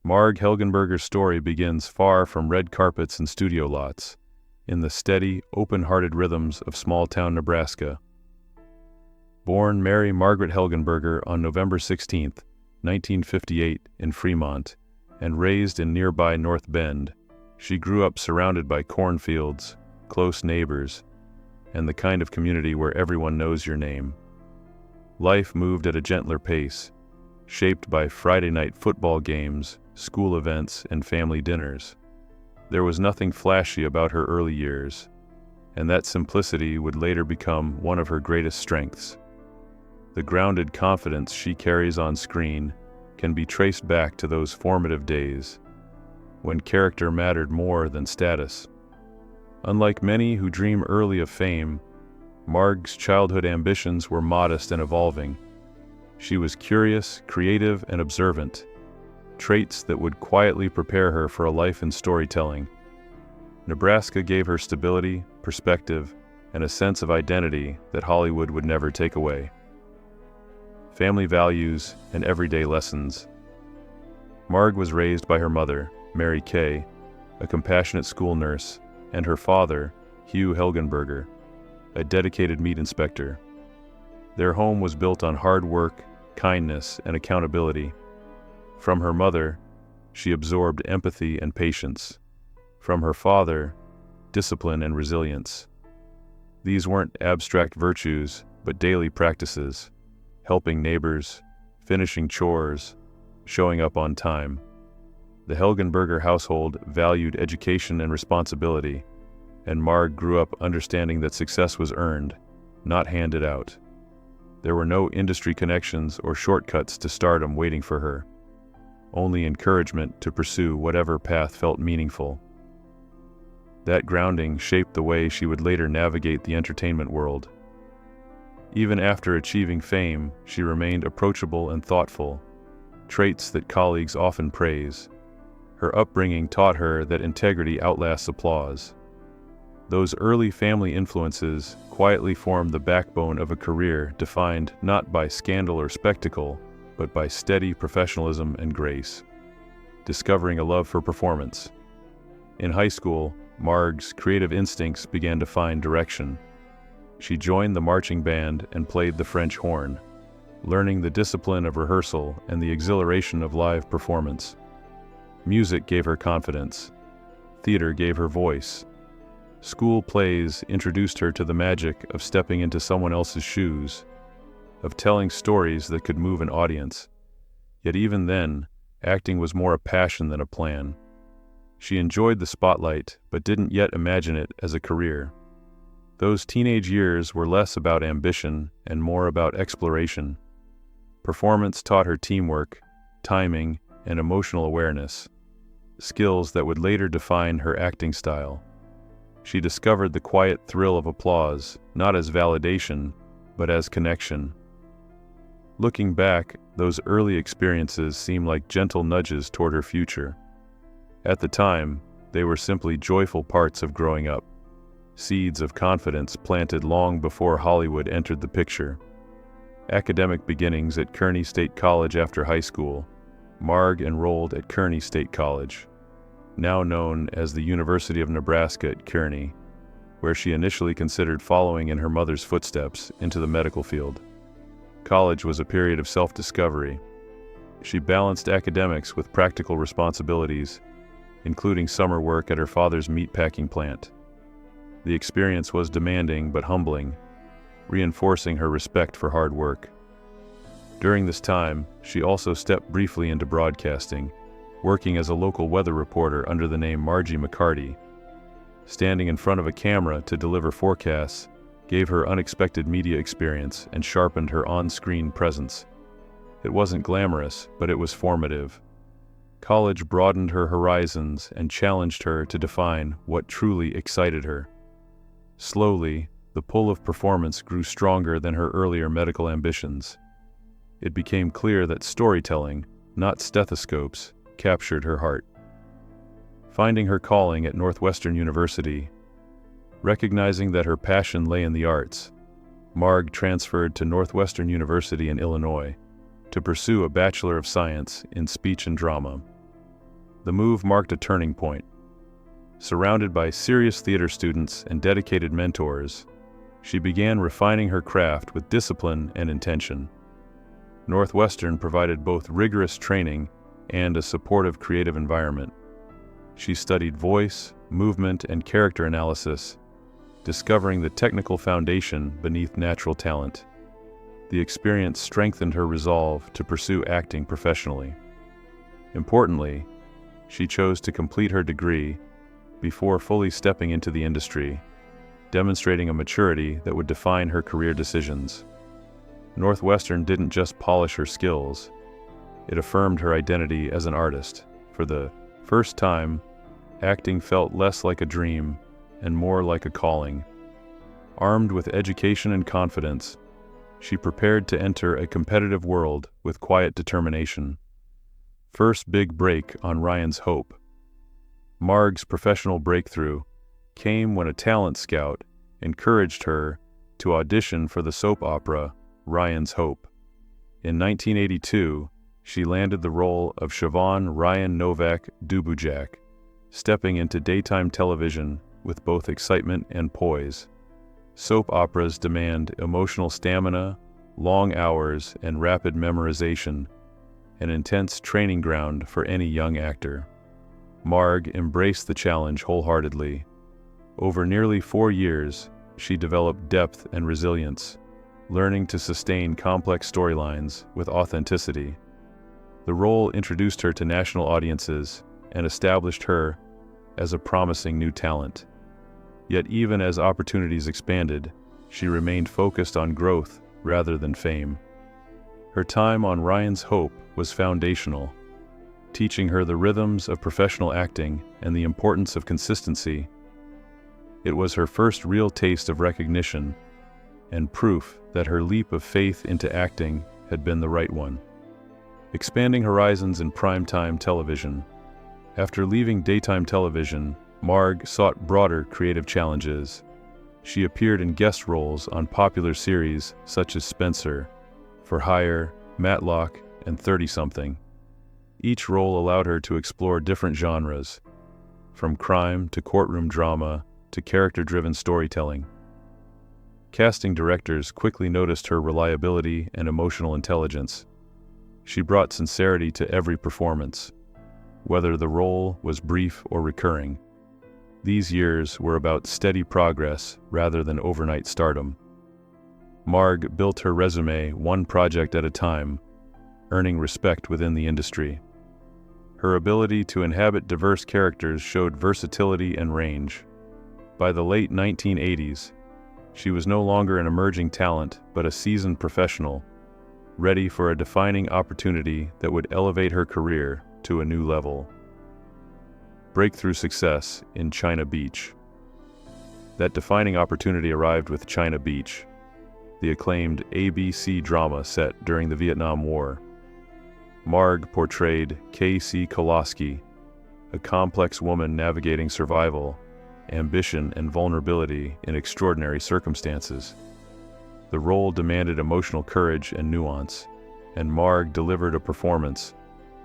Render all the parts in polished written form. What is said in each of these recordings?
Marg Helgenberger's story begins far from red carpets and studio lots, in the steady, open-hearted rhythms of small-town Nebraska. Born Mary Margaret Helgenberger on November 16, 1958, in Fremont, and raised in nearby North Bend, she grew up surrounded by cornfields, close neighbors, and the kind of community where everyone knows your name. Life moved at a gentler pace, shaped by Friday night football games, school events, and family dinners. There was nothing flashy about her early years, and that simplicity would later become one of her greatest strengths. The grounded confidence she carries on screen can be traced back to those formative days, when character mattered more than status. Unlike many who dream early of fame, Marg's childhood ambitions were modest and evolving. She was curious, creative, and observant, traits that would quietly prepare her for a life in storytelling. Nebraska gave her stability, perspective, and a sense of identity that Hollywood would never take away. Family values and everyday lessons. Marg was raised by her mother, Mary Kay, a compassionate school nurse, and her father, Hugh Helgenberger, a dedicated meat inspector. Their home was built on hard work, kindness, and accountability. From her mother, she absorbed empathy and patience. From her father, discipline and resilience. These weren't abstract virtues, but daily practices, helping neighbors, finishing chores, showing up on time. The Helgenberger household valued education and responsibility, and Marg grew up understanding that success was earned, not handed out. There were no industry connections or shortcuts to stardom waiting for her, only encouragement to pursue whatever path felt meaningful. That grounding shaped the way she would later navigate the entertainment world. Even after achieving fame, she remained approachable and thoughtful, traits that colleagues often praise. Her upbringing taught her that integrity outlasts applause. Those early family influences quietly formed the backbone of a career defined not by scandal or spectacle, but by steady professionalism and grace. Discovering a love for performance. In high school, Marg's creative instincts began to find direction. She joined the marching band and played the French horn, learning the discipline of rehearsal and the exhilaration of live performance. Music gave her confidence. Theater gave her voice. School plays introduced her to the magic of stepping into someone else's shoes, of telling stories that could move an audience. Yet even then, acting was more a passion than a plan. She enjoyed the spotlight, but didn't yet imagine it as a career. Those teenage years were less about ambition and more about exploration. Performance taught her teamwork, timing, and emotional awareness, skills that would later define her acting style. She discovered the quiet thrill of applause, not as validation, but as connection. Looking back, those early experiences seem like gentle nudges toward her future. At the time, they were simply joyful parts of growing up, seeds of confidence planted long before Hollywood entered the picture. Academic beginnings at Kearney State College after high school. Marg enrolled at Kearney State College, now known as the University of Nebraska at Kearney, where she initially considered following in her mother's footsteps into the medical field. College was a period of self-discovery. She balanced academics with practical responsibilities, including summer work at her father's meatpacking plant. The experience was demanding but humbling, reinforcing her respect for hard work. During this time, she also stepped briefly into broadcasting, working as a local weather reporter under the name Margie McCarty. Standing in front of a camera to deliver forecasts gave her unexpected media experience and sharpened her on-screen presence. It wasn't glamorous, but it was formative. College broadened her horizons and challenged her to define what truly excited her. Slowly, the pull of performance grew stronger than her earlier medical ambitions. It became clear that storytelling, not stethoscopes, captured her heart. Finding her calling at Northwestern University, recognizing that her passion lay in the arts, Marg transferred to Northwestern University in Illinois to pursue a Bachelor of Science in Speech and Drama. The move marked a turning point. Surrounded by serious theater students and dedicated mentors, she began refining her craft with discipline and intention. Northwestern provided both rigorous training and a supportive creative environment. She studied voice, movement, and character analysis, discovering the technical foundation beneath natural talent. The experience strengthened her resolve to pursue acting professionally. Importantly, she chose to complete her degree before fully stepping into the industry, demonstrating a maturity that would define her career decisions. Northwestern didn't just polish her skills, it affirmed her identity as an artist. For the first time, acting felt less like a dream and more like a calling. Armed with education and confidence, she prepared to enter a competitive world with quiet determination. First big break on Ryan's Hope. Marg's professional breakthrough came when a talent scout encouraged her to audition for the soap opera Ryan's Hope. In 1982, she landed the role of Siobhan Ryan Novak Dubujak, stepping into daytime television with both excitement and poise. Soap operas demand emotional stamina, long hours, and rapid memorization, an intense training ground for any young actor. Marg embraced the challenge wholeheartedly. Over nearly 4 years, she developed depth and resilience, learning to sustain complex storylines with authenticity. The role introduced her to national audiences and established her as a promising new talent. Yet even as opportunities expanded, she remained focused on growth rather than fame. Her time on Ryan's Hope was foundational, teaching her the rhythms of professional acting and the importance of consistency. It was her first real taste of recognition and proof that her leap of faith into acting had been the right one. Expanding horizons in primetime television. After leaving daytime television, Marg sought broader creative challenges. She appeared in guest roles on popular series such as Spencer, For Hire, Matlock, and 30-something. Each role allowed her to explore different genres, from crime to courtroom drama to character-driven storytelling. Casting directors quickly noticed her reliability and emotional intelligence. She brought sincerity to every performance, whether the role was brief or recurring. These years were about steady progress rather than overnight stardom. Marg built her resume one project at a time, earning respect within the industry. Her ability to inhabit diverse characters showed versatility and range. By the late 1980s, she was no longer an emerging talent but a seasoned professional, ready for a defining opportunity that would elevate her career to a new level. Breakthrough success in China Beach. That defining opportunity arrived with China Beach, the acclaimed ABC drama set during the Vietnam War. Marg portrayed K.C. Koloski, a complex woman navigating survival, ambition, and vulnerability in extraordinary circumstances. The role demanded emotional courage and nuance, and Marg delivered a performance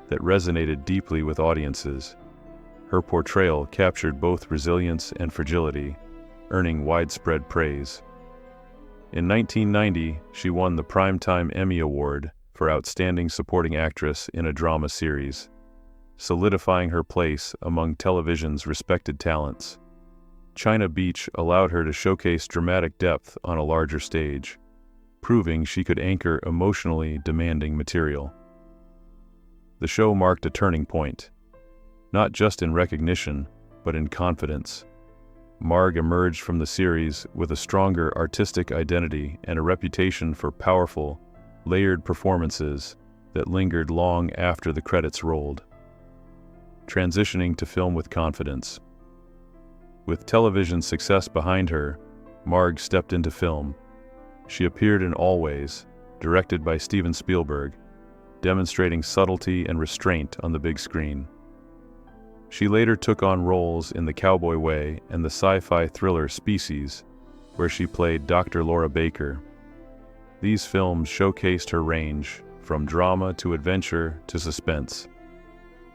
that resonated deeply with audiences. Her portrayal captured both resilience and fragility, earning widespread praise. In 1990, she won the Primetime Emmy Award for Outstanding Supporting Actress in a Drama Series, solidifying her place among television's respected talents. China Beach allowed her to showcase dramatic depth on a larger stage, proving she could anchor emotionally demanding material. The show marked a turning point, not just in recognition, but in confidence. Marg emerged from the series with a stronger artistic identity and a reputation for powerful, layered performances that lingered long after the credits rolled. Transitioning to film with confidence. With television success behind her, Marg stepped into film. She appeared in Always, directed by Steven Spielberg, demonstrating subtlety and restraint on the big screen. She later took on roles in The Cowboy Way and the sci-fi thriller Species, where she played Dr. Laura Baker. These films showcased her range, from drama to adventure to suspense.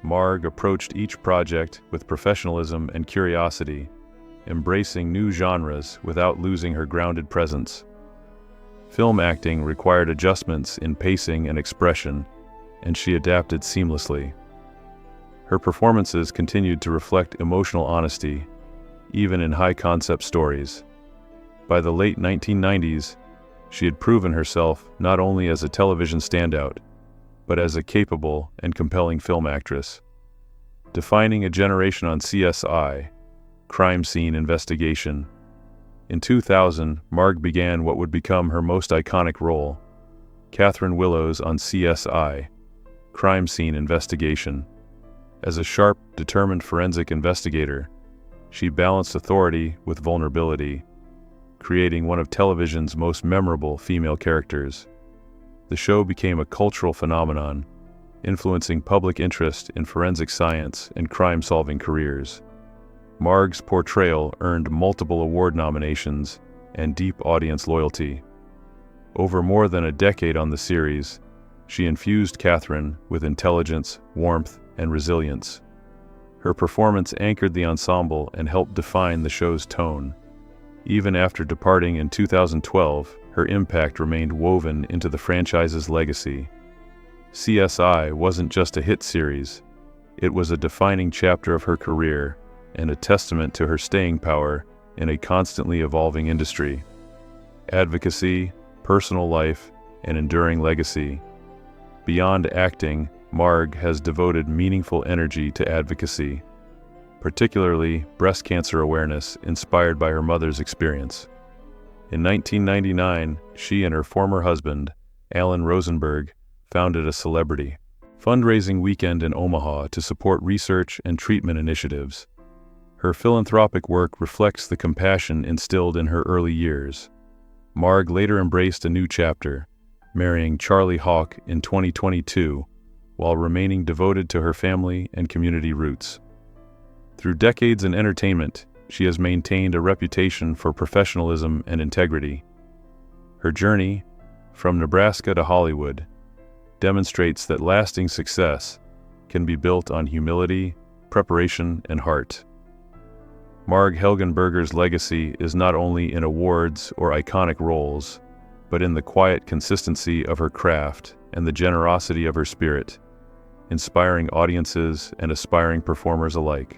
Marg approached each project with professionalism and curiosity, embracing new genres without losing her grounded presence. Film acting required adjustments in pacing and expression, and she adapted seamlessly. Her performances continued to reflect emotional honesty, even in high-concept stories. By the late 1990s, she had proven herself not only as a television standout, but as a capable and compelling film actress. Defining a generation on CSI, crime scene investigation. In 2000, Marg began what would become her most iconic role, Catherine Willows on CSI, crime scene investigation. As a sharp, determined forensic investigator, she balanced authority with vulnerability, creating one of television's most memorable female characters. The show became a cultural phenomenon, influencing public interest in forensic science and crime-solving careers. Marg's portrayal earned multiple award nominations and deep audience loyalty. Over more than a decade on the series, she infused Catherine with intelligence, warmth, and resilience. Her performance anchored the ensemble and helped define the show's tone. Even after departing in 2012, her impact remained woven into the franchise's legacy. CSI wasn't just a hit series, it was a defining chapter of her career and a testament to her staying power in a constantly evolving industry. Advocacy, personal life, and enduring legacy. Beyond acting, Marg has devoted meaningful energy to advocacy, particularly breast cancer awareness inspired by her mother's experience. In 1999, she and her former husband, Alan Rosenberg, founded a celebrity fundraising weekend in Omaha to support research and treatment initiatives. Her philanthropic work reflects the compassion instilled in her early years. Marg later embraced a new chapter, marrying Charlie Hawk in 2022, while remaining devoted to her family and community roots. Through decades in entertainment, she has maintained a reputation for professionalism and integrity. Her journey, from Nebraska to Hollywood, demonstrates that lasting success can be built on humility, preparation, and heart. Marg Helgenberger's legacy is not only in awards or iconic roles, but in the quiet consistency of her craft and the generosity of her spirit, inspiring audiences and aspiring performers alike.